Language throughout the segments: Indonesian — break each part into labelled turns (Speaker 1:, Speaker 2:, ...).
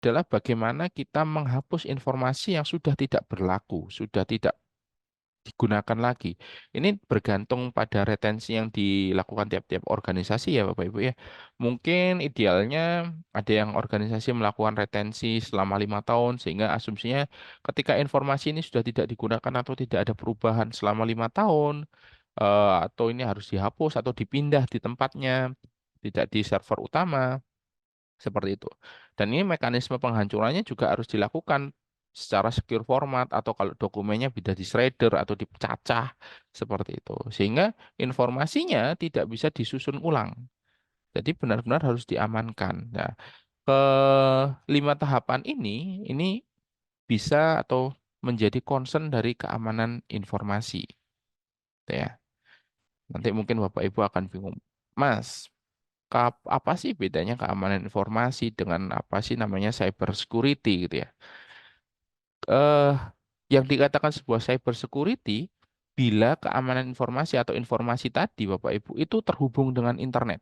Speaker 1: adalah bagaimana kita menghapus informasi yang sudah tidak berlaku, sudah tidak digunakan lagi. Ini bergantung pada retensi yang dilakukan tiap-tiap organisasi ya Bapak Ibu ya. Mungkin idealnya ada yang organisasi melakukan retensi selama 5 tahun sehingga asumsinya ketika informasi ini sudah tidak digunakan atau tidak ada perubahan selama 5 tahun atau ini harus dihapus atau dipindah di tempatnya, tidak di server utama. Seperti itu. Dan ini mekanisme penghancurannya juga harus dilakukan secara secure format atau kalau dokumennya bisa di shredder atau dipecah seperti itu. Sehingga informasinya tidak bisa disusun ulang. Jadi benar-benar harus diamankan. Nah, ke 5 tahapan ini bisa atau menjadi concern dari keamanan informasi. Gitu ya. Nanti mungkin Bapak Ibu akan bingung. Mas, apa sih bedanya keamanan informasi dengan apa sih namanya cyber security gitu ya? Eh, yang dikatakan sebuah cyber security bila keamanan informasi atau informasi tadi Bapak Ibu itu terhubung dengan internet.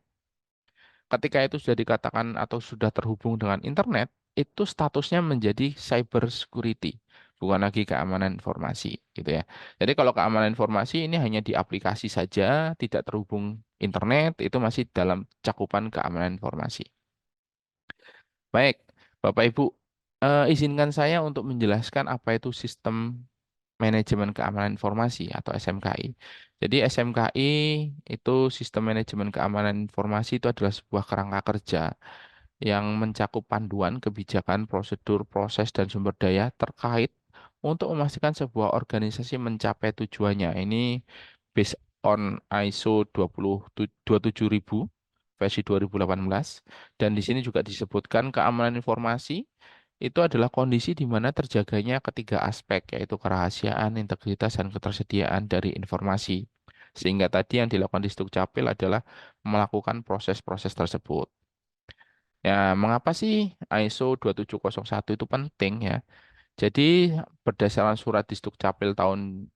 Speaker 1: Ketika itu sudah dikatakan atau sudah terhubung dengan internet, itu statusnya menjadi cyber security, bukan lagi keamanan informasi gitu ya. Jadi kalau keamanan informasi ini hanya di aplikasi saja, tidak terhubung internet, itu masih dalam cakupan keamanan informasi. Baik, Bapak Ibu, izinkan saya untuk menjelaskan apa itu sistem manajemen keamanan informasi atau SMKI. Jadi SMKI itu sistem manajemen keamanan informasi itu adalah sebuah kerangka kerja yang mencakup panduan kebijakan, prosedur, proses, dan sumber daya terkait untuk memastikan sebuah organisasi mencapai tujuannya. Ini based on ISO 27000 versi 2018 dan di sini juga disebutkan keamanan informasi itu adalah kondisi di mana terjaganya ketiga aspek yaitu kerahasiaan, integritas, dan ketersediaan dari informasi. Sehingga tadi yang dilakukan di Sdukcapil adalah melakukan proses-proses tersebut. Ya, mengapa sih ISO 2701 itu penting ya? Jadi berdasarkan surat di Sdukcapil tahun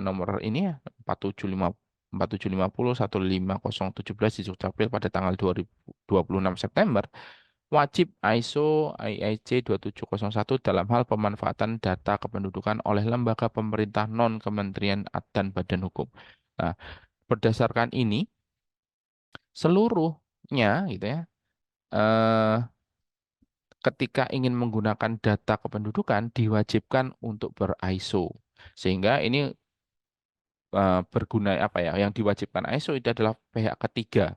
Speaker 1: nomor ini ya 475 15017 di Sdukcapil pada tanggal 2026 September wajib ISO IIC 2701 dalam hal pemanfaatan data kependudukan oleh lembaga pemerintah non kementerian dan badan hukum. Nah, berdasarkan ini seluruhnya gitu ya eh, ketika ingin menggunakan data kependudukan diwajibkan untuk ber-ISO. Sehingga ini berguna apa ya? Yang diwajibkan ISO itu adalah pihak ketiga.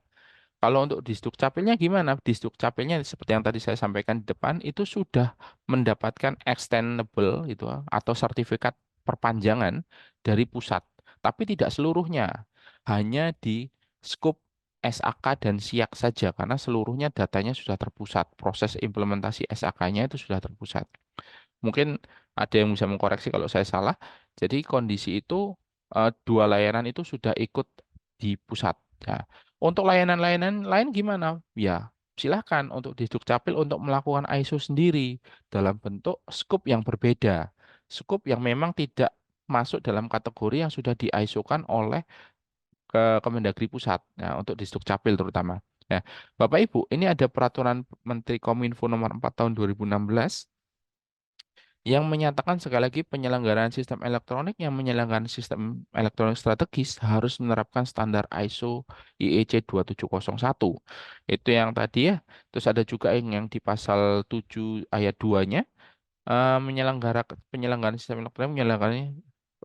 Speaker 1: Kalau untuk di Dukcapilnya gimana? Di Dukcapilnya seperti yang tadi saya sampaikan di depan itu sudah mendapatkan extendable itu atau sertifikat perpanjangan dari pusat, tapi tidak seluruhnya. Hanya di skup SAK dan SIAK saja karena seluruhnya datanya sudah terpusat. Proses implementasi SAK-nya itu sudah terpusat. Mungkin ada yang bisa mengkoreksi kalau saya salah. Jadi kondisi itu dua layanan itu sudah ikut di pusat. Ya. Untuk layanan-layanan lain gimana? Ya, silahkan untuk di Dukcapil untuk melakukan ISO sendiri dalam bentuk skup yang berbeda. Skup yang memang tidak masuk dalam kategori yang sudah di ISO-kan oleh Kemendagri Pusat. Nah, untuk di Dukcapil terutama. Nah, Bapak Ibu, ini ada peraturan Menteri Kominfo nomor 4 tahun 2016 yang menyatakan sekali lagi penyelenggaraan sistem elektronik yang menyelenggarakan sistem elektronik strategis harus menerapkan standar ISO IEC 2701. Itu yang tadi ya. Terus ada juga yang di pasal 7 ayat 2-nya penyelenggaraan sistem elektronik menyelenggaranya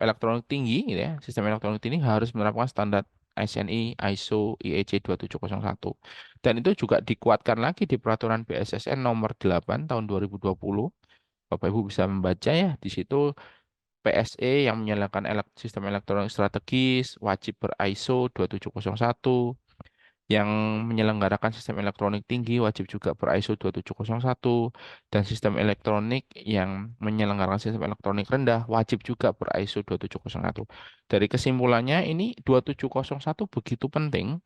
Speaker 1: elektronik tinggi gitu ya. Sistem elektronik tinggi harus menerapkan standar SNI ISO IEC 2701. Dan itu juga dikuatkan lagi di peraturan BSSN nomor 8 tahun 2020. Bapak Ibu bisa membaca ya di situ PSE yang menyalakan sistem elektronik strategis wajib ber-ISO 2701, yang menyelenggarakan sistem elektronik tinggi wajib juga ber-ISO 2701, dan sistem elektronik yang menyelenggarakan sistem elektronik rendah wajib juga ber-ISO 2701. Dari kesimpulannya ini 2701 begitu penting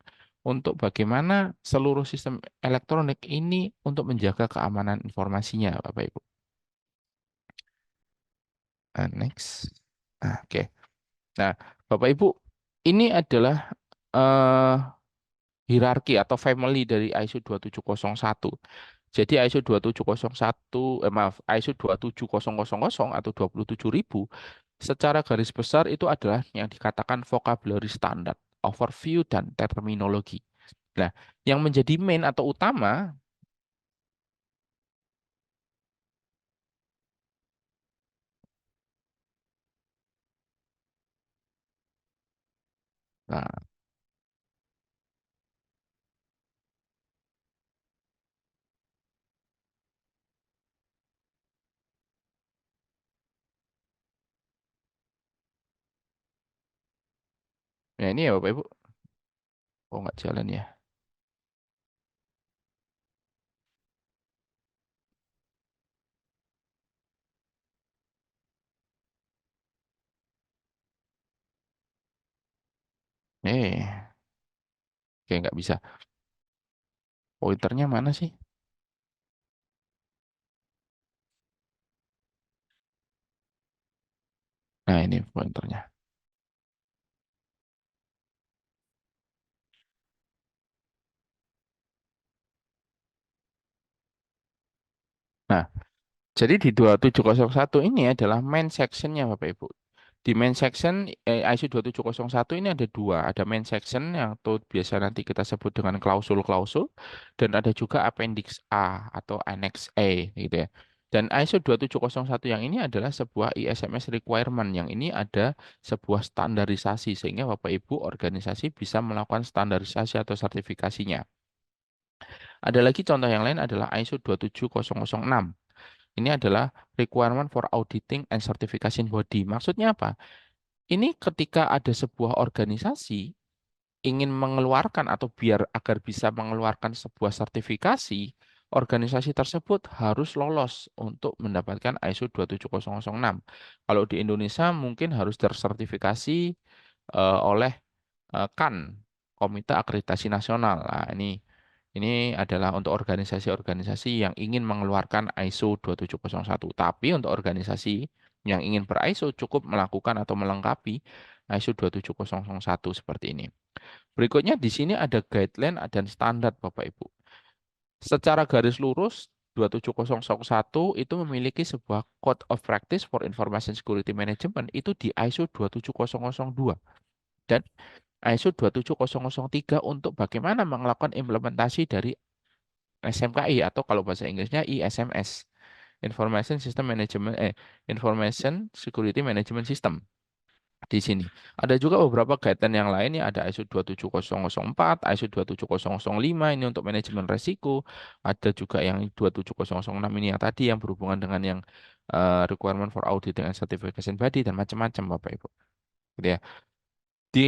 Speaker 1: untuk bagaimana seluruh sistem elektronik ini untuk menjaga keamanan informasinya, Bapak Ibu. Next. Oke. Nah, Bapak Ibu, ini adalah eh, hierarki atau family dari ISO 2701. Jadi ISO 27001, maaf, ISO 27000 atau 27000 secara garis besar itu adalah yang dikatakan vocabulary standard, overview dan terminologi. Nah, yang menjadi main atau utama, nah, ya ini ya Bapak Ibu, oh nggak jalan ya. Oke nggak bisa. Pointernya mana sih? Nah ini pointernya. Nah, jadi di 27001 ini adalah main sectionnya Bapak Ibu. Di main section ISO 2701 ini ada dua, ada main section yang tuh biasa nanti kita sebut dengan klausul-klausul dan ada juga appendix A atau annex A gitu ya. Dan ISO 2701 yang ini adalah sebuah ISMS requirement yang ini ada sebuah standarisasi sehingga Bapak Ibu organisasi bisa melakukan standarisasi atau sertifikasinya. Ada lagi contoh yang lain adalah ISO 27006. Ini adalah requirement for auditing and certification body. Maksudnya apa? Ini ketika ada sebuah organisasi ingin mengeluarkan atau biar agar bisa mengeluarkan sebuah sertifikasi, organisasi tersebut harus lolos untuk mendapatkan ISO 27006. Kalau di Indonesia mungkin harus tersertifikasi oleh KAN, Komite Akreditasi Nasional. Nah, ini adalah untuk organisasi-organisasi yang ingin mengeluarkan ISO 2701. Tapi untuk organisasi yang ingin ber-ISO cukup melakukan atau melengkapi ISO 27001 seperti ini. Berikutnya di sini ada guideline dan standar Bapak Ibu. Secara garis lurus 27001 itu memiliki sebuah Code of Practice for Information Security Management itu di ISO 27002 dan ISO 27003 untuk bagaimana melakukan implementasi dari SMKI atau kalau bahasa Inggrisnya ISMS, Information Security Management System di sini. Ada juga beberapa guideline yang lain ya, ada ISO 27004, ISO 27005 ini untuk manajemen resiko, ada juga yang 27006 ini yang tadi yang berhubungan dengan yang requirement for auditing and certification body dan macam-macam Bapak Ibu. Gitu ya. Di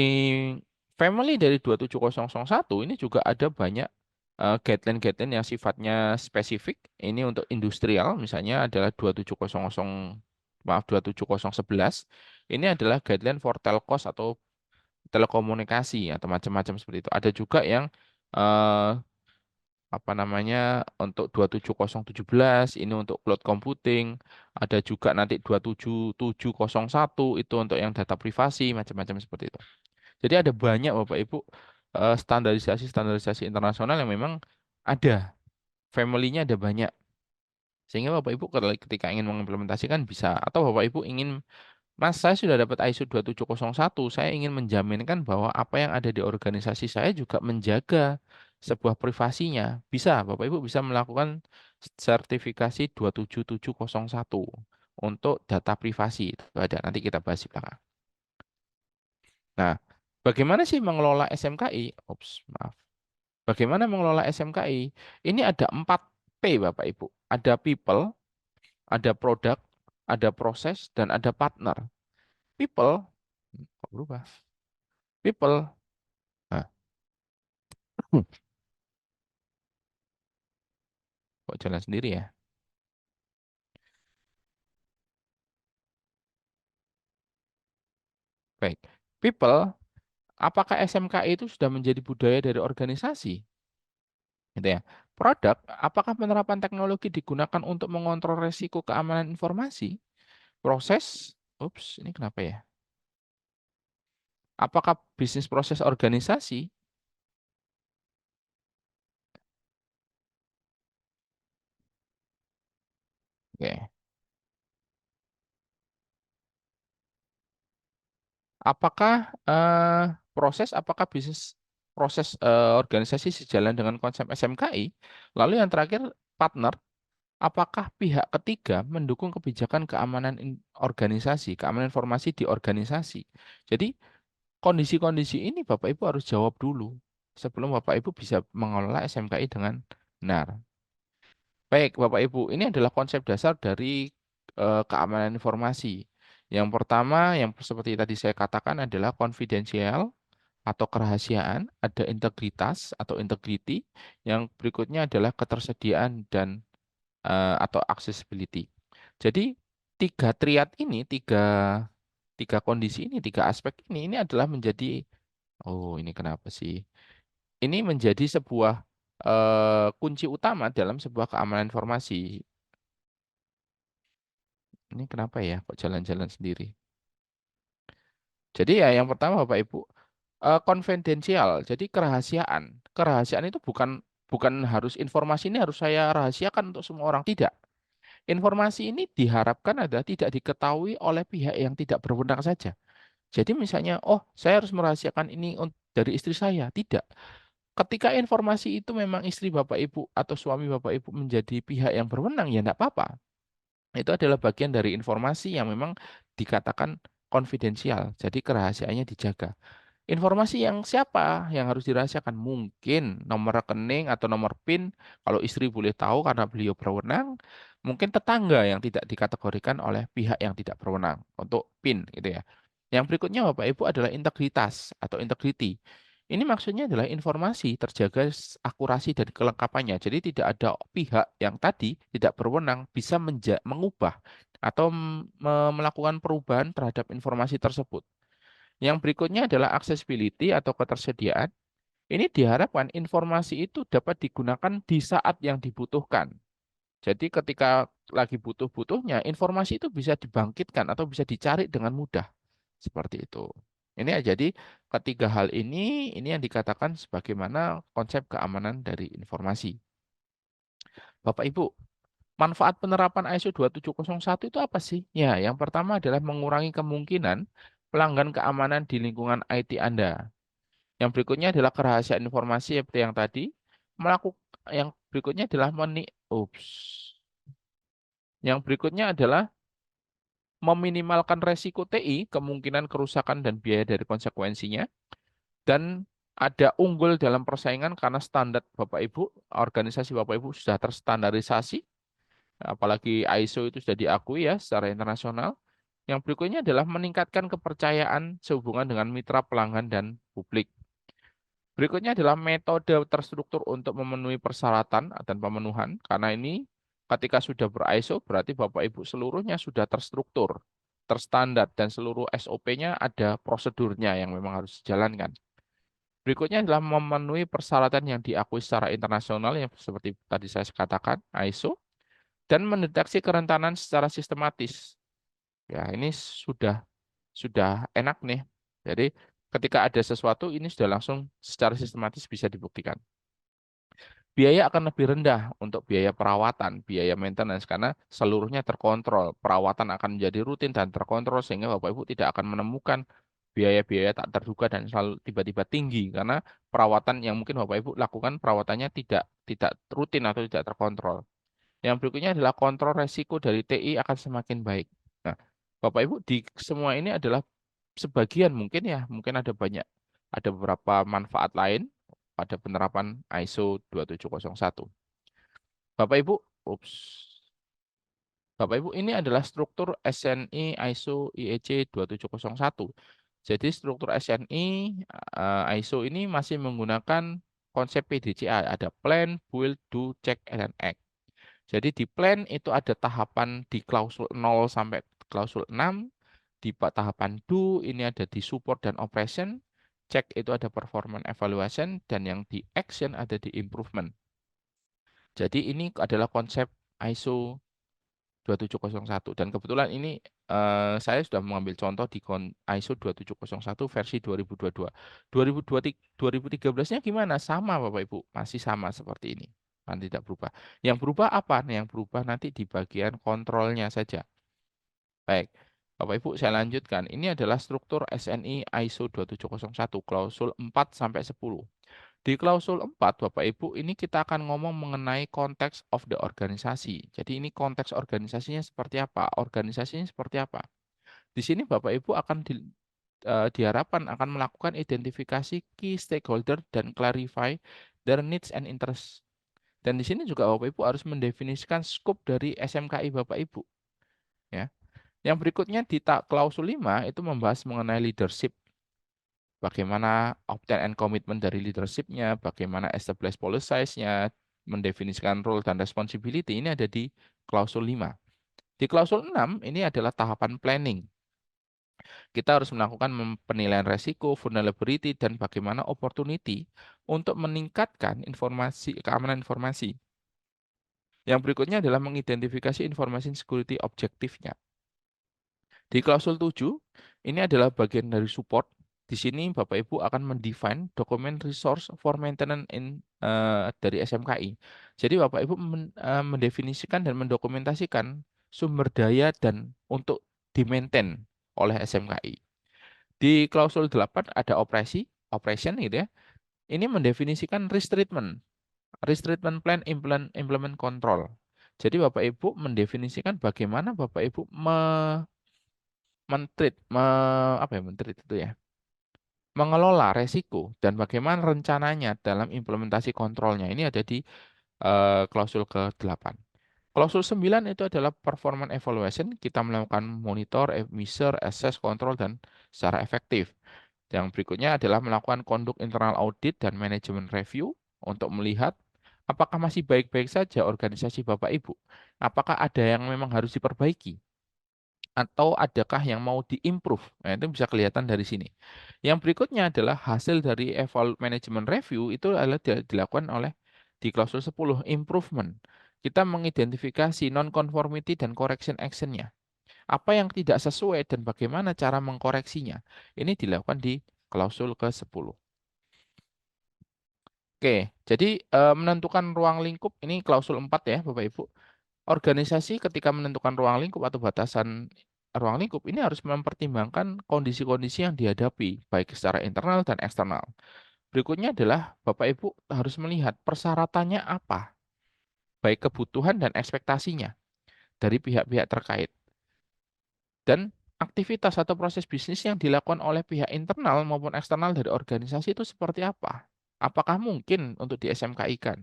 Speaker 1: family dari 27001 ini juga ada banyak guideline-guideline yang sifatnya spesifik. Ini untuk industrial, misalnya adalah 27000, maaf 27011. Ini adalah guideline for telcos atau telekomunikasi atau macam-macam seperti itu. Ada juga yang eh, apa namanya untuk 27017 ini untuk cloud computing. Ada juga nanti 27701 itu untuk yang data privasi macam-macam seperti itu. Jadi ada banyak Bapak Ibu standarisasi-standarisasi internasional yang memang ada, family-nya ada banyak. Sehingga Bapak Ibu ketika ingin mengimplementasikan bisa atau Bapak Ibu ingin, Mas, saya sudah dapat ISO 2701, saya ingin menjaminkan bahwa apa yang ada di organisasi saya juga menjaga sebuah privasinya. Bisa, Bapak Ibu bisa melakukan sertifikasi 27701 untuk data privasi. Itu ada, nanti kita bahas di belakang. Nah, bagaimana sih mengelola SMKI? Ups, maaf. Bagaimana mengelola SMKI? Ini ada 4P, Bapak Ibu. Ada people, ada product, ada proses, dan ada partner. People, kok berubah? People, nah, kok jalan sendiri ya? Baik. People, apakah SMKI itu sudah menjadi budaya dari organisasi? Gitu ya. Produk, apakah penerapan teknologi digunakan untuk mengontrol resiko keamanan informasi? Proses, ups, ini kenapa ya? Apakah bisnis proses organisasi? Oke. Apakah apakah bisnis proses organisasi sejalan dengan konsep SMKI? Lalu yang terakhir, partner, apakah pihak ketiga mendukung kebijakan keamanan organisasi, keamanan informasi di organisasi? Jadi kondisi-kondisi ini Bapak Ibu harus jawab dulu sebelum Bapak Ibu bisa mengelola SMKI dengan benar. Baik, Bapak Ibu, ini adalah konsep dasar dari keamanan informasi. Yang pertama, yang seperti tadi saya katakan adalah konfidensial atau kerahasiaan, ada integritas atau integrity, yang berikutnya adalah ketersediaan dan atau accessibility. Jadi tiga triad ini, tiga kondisi ini, tiga aspek ini adalah menjadi, oh ini kenapa sih? Ini menjadi sebuah kunci utama dalam sebuah keamanan informasi. Ini kenapa ya kok jalan-jalan sendiri? Jadi ya yang pertama Bapak Ibu, konfidensial. Jadi kerahasiaan. Kerahasiaan itu bukan bukan harus informasi ini harus saya rahasiakan untuk semua orang, tidak. Informasi ini diharapkan adalah tidak diketahui oleh pihak yang tidak berwenang saja. Jadi misalnya, oh saya harus merahasiakan ini dari istri saya. Tidak. Ketika informasi itu memang istri Bapak Ibu atau suami Bapak Ibu menjadi pihak yang berwenang, ya enggak apa-apa. Itu adalah bagian dari informasi yang memang dikatakan konfidensial. Jadi kerahasiaannya dijaga. Informasi yang siapa yang harus dirahasiakan? Mungkin nomor rekening atau nomor PIN, kalau istri boleh tahu karena beliau berwenang. Mungkin tetangga yang tidak dikategorikan oleh pihak yang tidak berwenang untuk PIN gitu ya. Yang berikutnya Bapak Ibu adalah integritas atau integrity. Ini maksudnya adalah informasi terjaga akurasi dan kelengkapannya. Jadi tidak ada pihak yang tadi tidak berwenang bisa mengubah atau melakukan perubahan terhadap informasi tersebut. Yang berikutnya adalah accessibility atau ketersediaan. Ini diharapkan informasi itu dapat digunakan di saat yang dibutuhkan. Jadi ketika lagi butuh-butuhnya, informasi itu bisa dibangkitkan atau bisa dicari dengan mudah. Seperti itu. Ini ya, jadi ketiga hal ini yang dikatakan sebagaimana konsep keamanan dari informasi. Bapak Ibu, manfaat penerapan ISO 2701 itu apa sih? Ya, yang pertama adalah mengurangi kemungkinan pelanggan keamanan di lingkungan IT Anda. Yang berikutnya adalah kerahasiaan informasi seperti yang tadi. Melakukan yang berikutnya adalah Yang berikutnya adalah meminimalkan resiko TI, kemungkinan kerusakan dan biaya dari konsekuensinya. Dan ada unggul dalam persaingan karena standar Bapak Ibu, organisasi Bapak Ibu sudah terstandarisasi, apalagi ISO itu sudah diakui ya secara internasional. Yang berikutnya adalah meningkatkan kepercayaan sehubungan dengan mitra pelanggan dan publik. Berikutnya adalah metode terstruktur untuk memenuhi persyaratan dan pemenuhan. Karena ini ketika sudah ber-ISO berarti Bapak Ibu seluruhnya sudah terstruktur, terstandar, dan seluruh SOP-nya ada prosedurnya yang memang harus dijalankan. Berikutnya adalah memenuhi persyaratan yang diakui secara internasional yang seperti tadi saya katakan, ISO, dan mendeteksi kerentanan secara sistematis. Ya, ini sudah enak nih. Jadi ketika ada sesuatu ini sudah langsung secara sistematis bisa dibuktikan. Biaya akan lebih rendah untuk biaya perawatan, biaya maintenance karena seluruhnya terkontrol. Perawatan akan menjadi rutin dan terkontrol sehingga Bapak Ibu tidak akan menemukan biaya-biaya tak terduga dan selalu tiba-tiba tinggi karena perawatan yang mungkin Bapak Ibu lakukan perawatannya tidak tidak rutin atau tidak terkontrol. Yang berikutnya adalah kontrol resiko dari TI akan semakin baik. Nah, Bapak Ibu di semua ini adalah sebagian mungkin ya, mungkin ada banyak, ada beberapa manfaat lain pada penerapan ISO 2701. Bapak Ibu, ups. Bapak Ibu, ini adalah struktur SNI ISO IEC 2701. Jadi struktur SNI ISO ini masih menggunakan konsep PDCA, ada plan, build, do, check, and act. Jadi di plan itu ada tahapan di klausul 0 sampai klausul 6. Di tahapan do ini ada di support dan operation. Check itu ada performance evaluation. Dan yang di action ada di improvement. Jadi ini adalah konsep ISO 2701. Dan kebetulan ini saya sudah mengambil contoh di ISO 2701 versi 2022. 2023, 2013-nya gimana? Sama Bapak Ibu, masih sama seperti ini. akan tidak berubah. Yang berubah apa? Yang berubah nanti di bagian kontrolnya saja. Baik, Bapak Ibu saya lanjutkan. Ini adalah struktur SNI ISO 2701 klausul 4 sampai 10. Di klausul 4, Bapak Ibu, ini kita akan ngomong mengenai konteks of the organisasi. Jadi ini konteks organisasinya seperti apa? Organisasinya seperti apa? Di sini Bapak Ibu akan diharapkan akan melakukan identifikasi key stakeholder dan clarify their needs and interests. Dan di sini juga Bapak Ibu harus mendefinisikan scope dari SMKI Bapak Ibu. Ya. Yang berikutnya di klausul 5 itu membahas mengenai leadership. Bagaimana obtain and commitment dari leadership-nya, bagaimana establish policies-nya, mendefinisikan role dan responsibility, ini ada di klausul 5. Di klausul 6 ini adalah tahapan planning. Kita harus melakukan penilaian resiko, vulnerability, dan bagaimana opportunity untuk meningkatkan keamanan informasi. Yang berikutnya adalah mengidentifikasi informasi security objektifnya. Di klausul 7, ini adalah bagian dari support. Di sini Bapak Ibu akan mendefine dokumen resource for maintenance dari SMKI. Jadi Bapak Ibu mendefinisikan dan mendokumentasikan sumber daya dan untuk di-maintain oleh SMKI. Di klausul 8 ada operation gitu ya. Ini mendefinisikan risk treatment plan, implement control. Jadi Bapak Ibu mendefinisikan bagaimana Bapak Ibu mentreat, apa ya mentreat itu ya, mengelola resiko dan bagaimana rencananya dalam implementasi kontrolnya. Ini ada di klausul ke-8. Klausul 9 itu adalah performance evaluation. Kita melakukan monitor, measure, assess, kontrol, dan secara efektif. Yang berikutnya adalah melakukan conduct internal audit dan manajemen review untuk melihat apakah masih baik-baik saja organisasi Bapak Ibu. Apakah ada yang memang harus diperbaiki atau adakah yang mau diimprove? Nah, itu bisa kelihatan dari sini. Yang berikutnya adalah hasil dari manajemen review itu adalah dilakukan oleh di klausul 10 improvement. Kita mengidentifikasi non-conformity dan correction action-nya. Apa yang tidak sesuai dan bagaimana cara mengkoreksinya. Ini dilakukan di klausul ke-10. Oke, jadi menentukan ruang lingkup ini klausul 4 ya Bapak Ibu. Organisasi ketika menentukan ruang lingkup atau batasan ruang lingkup ini harus mempertimbangkan kondisi-kondisi yang dihadapi, baik secara internal dan eksternal. Berikutnya adalah Bapak Ibu harus melihat persyaratannya apa, baik kebutuhan dan ekspektasinya dari pihak-pihak terkait. Dan aktivitas atau proses bisnis yang dilakukan oleh pihak internal maupun eksternal dari organisasi itu seperti apa? Apakah mungkin untuk di SMKI-kan?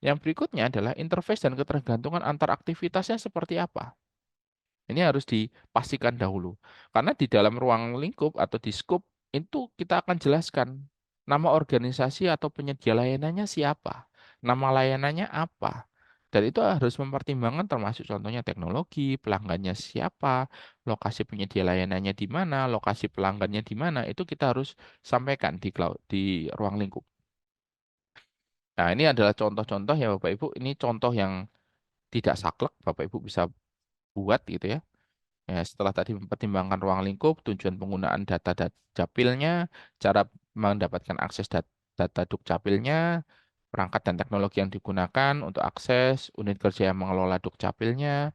Speaker 1: Yang berikutnya adalah interface dan ketergantungan antar aktivitasnya seperti apa? Ini harus dipastikan dahulu. Karena di dalam ruang lingkup atau di scope itu kita akan jelaskan nama organisasi atau penyedia layanannya siapa, nama layanannya apa. Dan itu harus mempertimbangkan termasuk contohnya teknologi, pelanggannya siapa, lokasi penyedia layanannya di mana, lokasi pelanggannya di mana, itu kita harus sampaikan di ruang lingkup. Nah, ini adalah contoh-contoh ya Bapak Ibu, ini contoh yang tidak saklek, Bapak Ibu bisa buat gitu ya. Ya, setelah tadi mempertimbangkan ruang lingkup, tujuan penggunaan data dukcapilnya, cara mendapatkan akses data dukcapilnya, perangkat dan teknologi yang digunakan untuk akses, unit kerja yang mengelola dukcapilnya,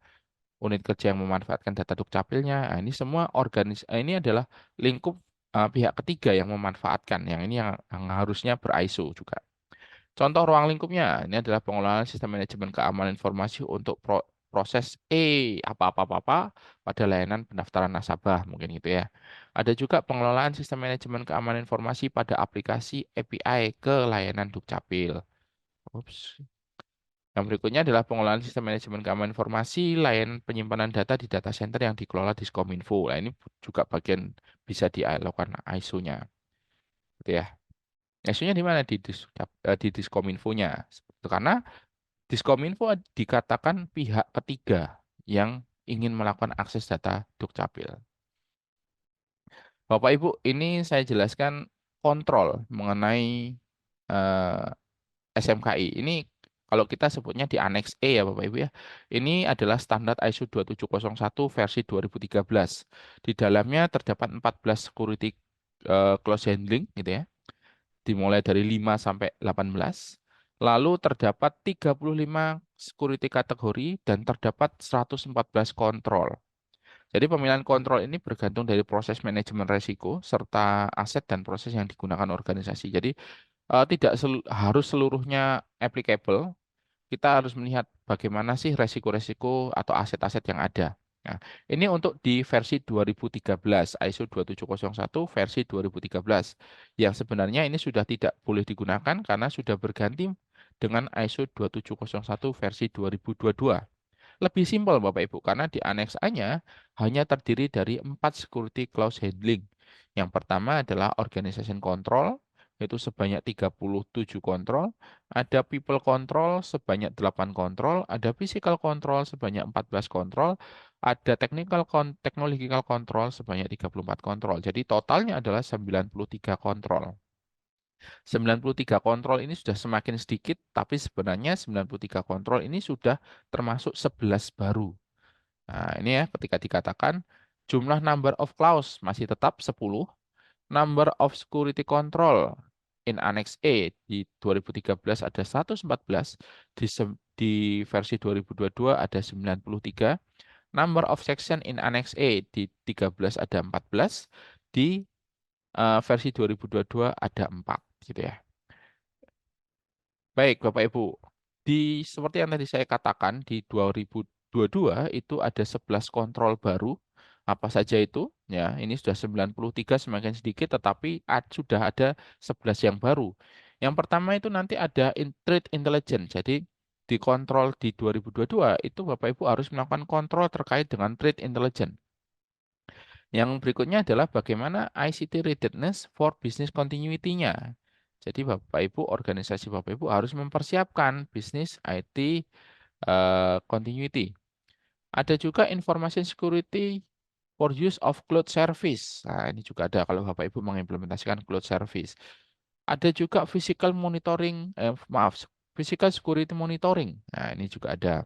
Speaker 1: unit kerja yang memanfaatkan data dukcapilnya. Nah, ini semua ini adalah lingkup pihak ketiga yang memanfaatkan. Yang ini yang harusnya ber-ISO juga. Contoh ruang lingkupnya, ini adalah pengelolaan sistem manajemen keamanan informasi untuk proses apa-apa-apa pada layanan pendaftaran nasabah, mungkin gitu ya. Ada juga pengelolaan sistem manajemen keamanan informasi pada aplikasi API ke layanan Dukcapil. Ups. Yang berikutnya adalah pengelolaan sistem manajemen keamanan informasi, layanan penyimpanan data di data center yang dikelola Diskominfo. Nah, ini juga bagian bisa dilakukan ISO-nya. Gitu ya. ISO-nya di mana? Di Diskominfo-nya. Karena Diskominfo dikatakan pihak ketiga yang ingin melakukan akses data Dukcapil. Bapak Ibu, ini saya jelaskan kontrol mengenai eh, SMKI. Ini kalau kita sebutnya di Annex E ya Bapak Ibu ya. Ini adalah standar ISO 2701 versi 2013. Di dalamnya terdapat 14 security close handling gitu ya. Dimulai dari 5 sampai 18. Lalu terdapat 35 security kategori dan terdapat 114 kontrol. Jadi pemilihan kontrol ini bergantung dari proses manajemen resiko serta aset dan proses yang digunakan organisasi. Jadi tidak harus seluruhnya applicable. Kita harus melihat bagaimana sih resiko-resiko atau aset-aset yang ada. Nah, ini untuk di versi 2013, ISO 2701 versi 2013. Yang sebenarnya ini sudah tidak boleh digunakan karena sudah berganti dengan ISO 2701 versi 2022. Lebih simpel Bapak Ibu, karena di Annex A-nya hanya terdiri dari 4 security clause handling. Yang pertama adalah organization control, yaitu sebanyak 37 kontrol, ada people control sebanyak 8 kontrol, ada physical control sebanyak 14 kontrol, ada technological control sebanyak 34 kontrol. Jadi totalnya adalah 93 kontrol. 93 kontrol ini sudah semakin sedikit, tapi sebenarnya 93 kontrol ini sudah termasuk 11 baru. Nah, ini ya ketika dikatakan jumlah number of clause masih tetap 10, number of security control in Annex E di 2013 ada 114, di versi 2022 ada 93, number of section in Annex E di 13 ada 14, di versi 2022 ada 4 gitu ya. Baik, Bapak Ibu. Seperti yang tadi saya katakan, di 2022 itu ada 11 kontrol baru. Apa saja itu? Ya, ini sudah 93 semakin sedikit, tetapi sudah ada 11 yang baru. Yang pertama itu nanti ada trade intelligence. Jadi di kontrol di 2022 itu Bapak Ibu harus melakukan kontrol terkait dengan trade intelligence. Yang berikutnya adalah bagaimana ICT readiness for business continuity-nya. Jadi Bapak Ibu, organisasi Bapak Ibu harus mempersiapkan bisnis IT continuity. Ada juga information security for use of cloud service. Nah, ini juga ada kalau Bapak Ibu mengimplementasikan cloud service. Ada juga physical security monitoring. Nah, ini juga ada.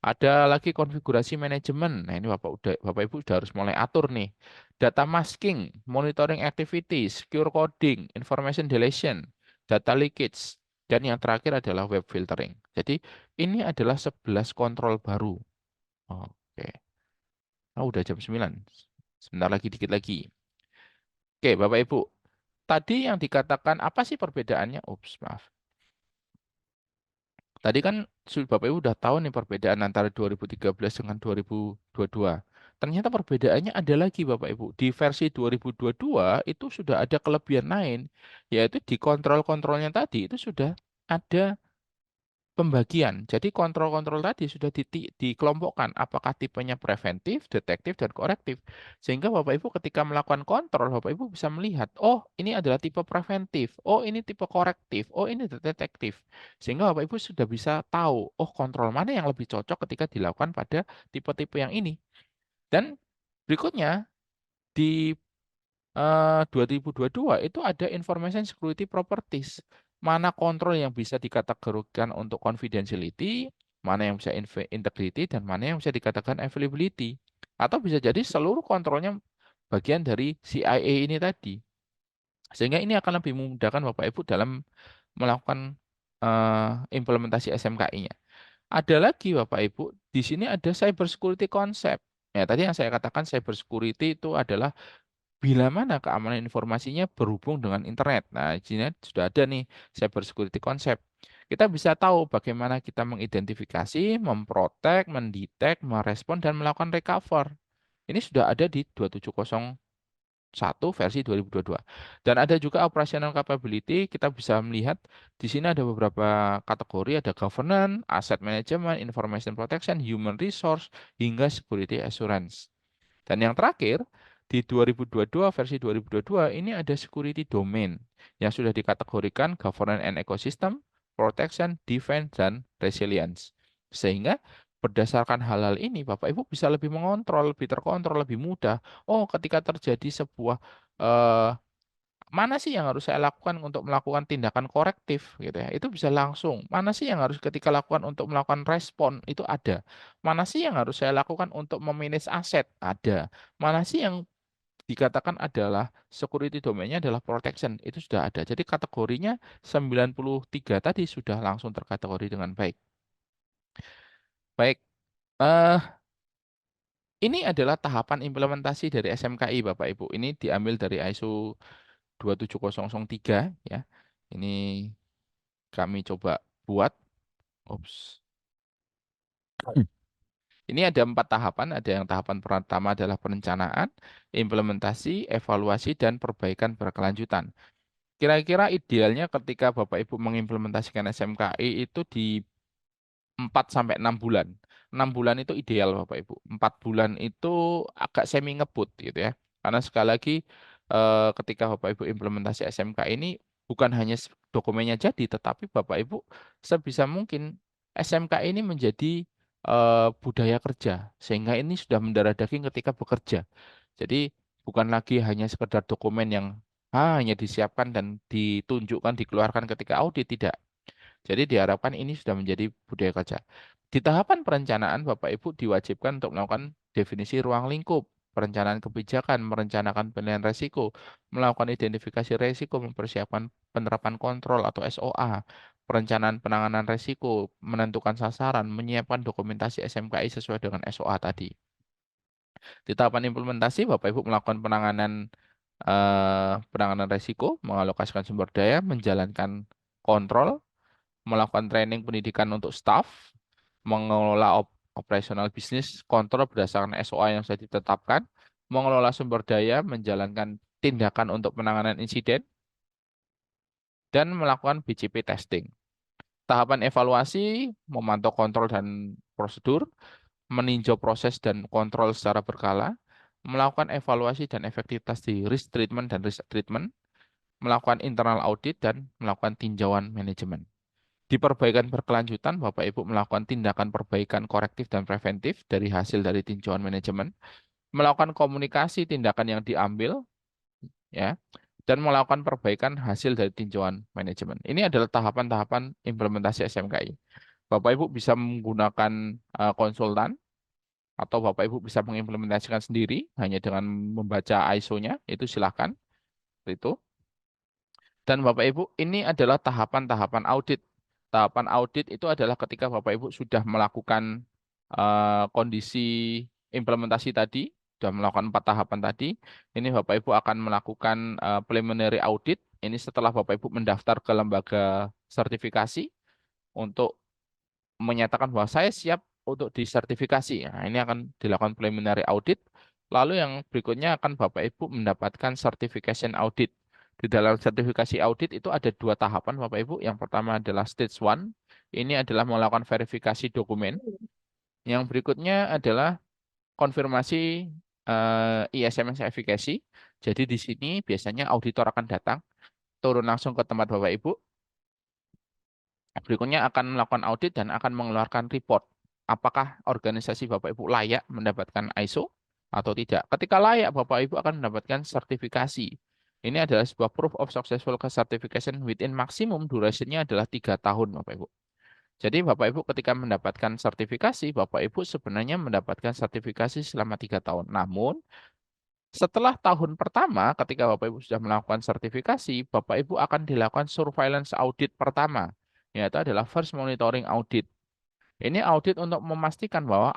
Speaker 1: Ada lagi konfigurasi manajemen. Nah, ini Bapak Ibu sudah harus mulai atur nih. Data masking, monitoring activity, secure coding, information deletion, data leakage, dan yang terakhir adalah web filtering. Jadi, ini adalah 11 kontrol baru. Oke. Oh, udah jam 9. Sebentar lagi, dikit lagi. Oke, Bapak Ibu. Tadi yang dikatakan apa sih perbedaannya? Ups, maaf. Tadi kan Bapak Ibu udah tahu nih perbedaan antara 2013 dengan 2022. Ternyata perbedaannya ada lagi Bapak Ibu. Di versi 2022 itu sudah ada kelebihan lain, yaitu di kontrol-kontrolnya tadi itu sudah ada pembagian. Jadi kontrol-kontrol tadi sudah dikelompokkan apakah tipenya preventif, detektif, dan korektif. Sehingga Bapak Ibu ketika melakukan kontrol, Bapak Ibu bisa melihat, oh ini adalah tipe preventif, oh ini tipe korektif, oh ini detektif. Sehingga Bapak Ibu sudah bisa tahu, oh kontrol mana yang lebih cocok ketika dilakukan pada tipe-tipe yang ini. Dan berikutnya, di 2022 itu ada information security properties. Mana kontrol yang bisa dikategorikan untuk confidentiality, mana yang bisa integrity, dan mana yang bisa dikatakan availability. Atau bisa jadi seluruh kontrolnya bagian dari CIA ini tadi. Sehingga ini akan lebih memudahkan Bapak Ibu dalam melakukan implementasi SMKI-nya. Ada lagi Bapak Ibu, di sini ada cyber security concept. Ya, tadi yang saya katakan cyber security itu adalah bila mana keamanan informasinya berhubung dengan internet. Nah, di sini sudah ada nih cyber security concept. Kita bisa tahu bagaimana kita mengidentifikasi, memprotek, mendetek, merespon, dan melakukan recover. Ini sudah ada di 2701 versi 2022. Dan ada juga operational capability, kita bisa melihat di sini ada beberapa kategori, ada governance, asset management, information protection, human resource, hingga security assurance. Dan yang terakhir, di 2022 versi 2022 ini ada security domain yang sudah dikategorikan governance and ecosystem, protection, defense, dan resilience. Sehingga berdasarkan hal-hal ini Bapak Ibu bisa lebih mengontrol, lebih terkontrol, lebih mudah. Oh, ketika terjadi sebuah eh, mana sih yang harus saya lakukan untuk melakukan tindakan korektif gitu ya. Itu bisa langsung. Mana sih yang harus ketika lakukan untuk melakukan respon itu ada. Mana sih yang harus saya lakukan untuk memanage aset ada. Mana sih yang dikatakan adalah security domainnya adalah protection, itu sudah ada. Jadi kategorinya 93 tadi sudah langsung terkategori dengan baik. Baik, eh, ini adalah tahapan implementasi dari SMKI Bapak Ibu. Ini diambil dari ISO 27003 ya. Ini kami coba buat. Ups. Ini ada 4 tahapan. Ada yang tahapan pertama adalah perencanaan, implementasi, evaluasi, dan perbaikan berkelanjutan. Kira-kira idealnya ketika Bapak Ibu mengimplementasikan SMKI itu di 4 sampai 6 bulan. 6 bulan itu ideal Bapak Ibu. 4 bulan itu agak semi ngebut gitu ya. Karena sekali lagi ketika Bapak Ibu implementasi SMK ini bukan hanya dokumennya jadi, tetapi Bapak Ibu sebisa mungkin SMK ini menjadi budaya kerja. Sehingga ini sudah mendarah daging ketika bekerja. Jadi bukan lagi hanya sekedar dokumen yang hanya disiapkan dan ditunjukkan, dikeluarkan ketika audit, tidak. Jadi diharapkan ini sudah menjadi budaya kerja. Di tahapan perencanaan, Bapak Ibu diwajibkan untuk melakukan definisi ruang lingkup, perencanaan kebijakan, merencanakan penilaian resiko, melakukan identifikasi resiko, mempersiapkan penerapan kontrol atau SOA, perencanaan penanganan resiko, menentukan sasaran, menyiapkan dokumentasi SMKI sesuai dengan SOA tadi. Di tahapan implementasi, Bapak Ibu melakukan penanganan resiko, mengalokasikan sumber daya, menjalankan kontrol, melakukan training pendidikan untuk staff, mengelola operasional bisnis, kontrol berdasarkan SOA yang sudah ditetapkan, mengelola sumber daya, menjalankan tindakan untuk penanganan insiden, dan melakukan BCP testing. Tahapan evaluasi, memantau kontrol dan prosedur, meninjau proses dan kontrol secara berkala, melakukan evaluasi dan efektivitas di risk treatment dan risk treatment, melakukan internal audit, dan melakukan tinjauan manajemen. Di perbaikan berkelanjutan, Bapak Ibu melakukan tindakan perbaikan korektif dan preventif dari hasil dari tinjauan manajemen, melakukan komunikasi tindakan yang diambil, ya, dan melakukan perbaikan hasil dari tinjauan manajemen. Ini adalah tahapan-tahapan implementasi SMKI. Bapak Ibu bisa menggunakan konsultan atau Bapak Ibu bisa mengimplementasikan sendiri hanya dengan membaca ISO-nya, itu silahkan. Itu. Dan Bapak Ibu, ini adalah tahapan-tahapan audit. Tahapan audit itu adalah ketika Bapak Ibu sudah melakukan kondisi implementasi tadi, sudah melakukan 4 tahapan tadi, ini Bapak Ibu akan melakukan preliminary audit. Ini setelah Bapak Ibu mendaftar ke lembaga sertifikasi untuk menyatakan bahwa saya siap untuk disertifikasi. Nah, ini akan dilakukan preliminary audit. Lalu yang berikutnya akan Bapak Ibu mendapatkan certification audit. Di dalam sertifikasi audit itu ada 2 tahapan Bapak Ibu. Yang pertama adalah stage 1. Ini adalah melakukan verifikasi dokumen. Yang berikutnya adalah konfirmasi ISMS efficacy. Jadi di sini biasanya auditor akan datang, turun langsung ke tempat Bapak Ibu. Berikutnya akan melakukan audit dan akan mengeluarkan report. Apakah organisasi Bapak Ibu layak mendapatkan ISO atau tidak? Ketika layak, Bapak Ibu akan mendapatkan sertifikasi. Ini adalah sebuah proof of successful certification within maksimum durasinya adalah 3 tahun, Bapak Ibu. Jadi Bapak Ibu ketika mendapatkan sertifikasi, Bapak Ibu sebenarnya mendapatkan sertifikasi selama 3 tahun. Namun setelah tahun pertama, ketika Bapak Ibu sudah melakukan sertifikasi, Bapak Ibu akan dilakukan surveillance audit pertama, yaitu adalah first monitoring audit. Ini audit untuk memastikan bahwa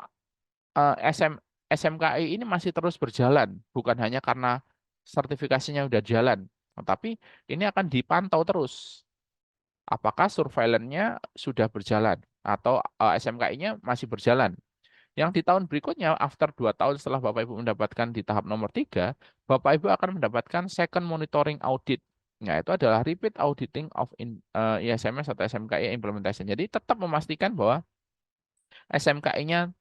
Speaker 1: SMKI ini masih terus berjalan, bukan hanya karena sertifikasinya sudah jalan, tetapi ini akan dipantau terus. Apakah surveillance-nya sudah berjalan atau SMKI-nya masih berjalan? Yang di tahun berikutnya, after 2 tahun setelah Bapak Ibu mendapatkan di tahap nomor 3, Bapak Ibu akan mendapatkan second monitoring audit. Nah, itu adalah repeat auditing of ISMS atau SMKI implementation. Jadi tetap memastikan bahwa SMKI-nya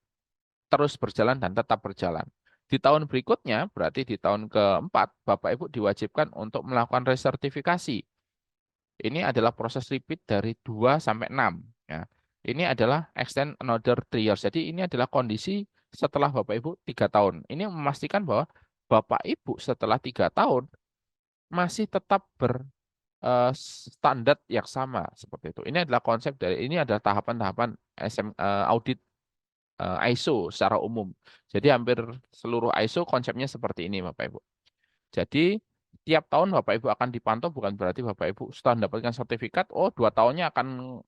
Speaker 1: terus berjalan dan tetap berjalan. Di tahun berikutnya, berarti di tahun keempat, Bapak Ibu diwajibkan untuk melakukan resertifikasi. Ini adalah proses repeat dari 2 sampai 6. Ya. Ini adalah extend another 3 years. Jadi ini adalah kondisi setelah Bapak Ibu 3 tahun. Ini memastikan bahwa Bapak Ibu setelah 3 tahun masih tetap berstandar yang sama seperti itu. Ini adalah konsep dari ini adalah tahapan-tahapan audit ISO secara umum. Jadi hampir seluruh ISO konsepnya seperti ini Bapak Ibu. Jadi tiap tahun Bapak Ibu akan dipantau, bukan berarti Bapak Ibu setelah mendapatkan sertifikat, oh 2 tahunnya akan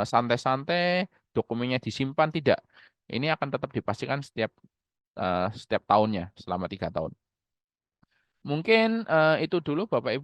Speaker 1: santai-santai, dokumennya disimpan, tidak. Ini akan tetap dipastikan setiap tahunnya selama 3 tahun. Mungkin itu dulu Bapak Ibu.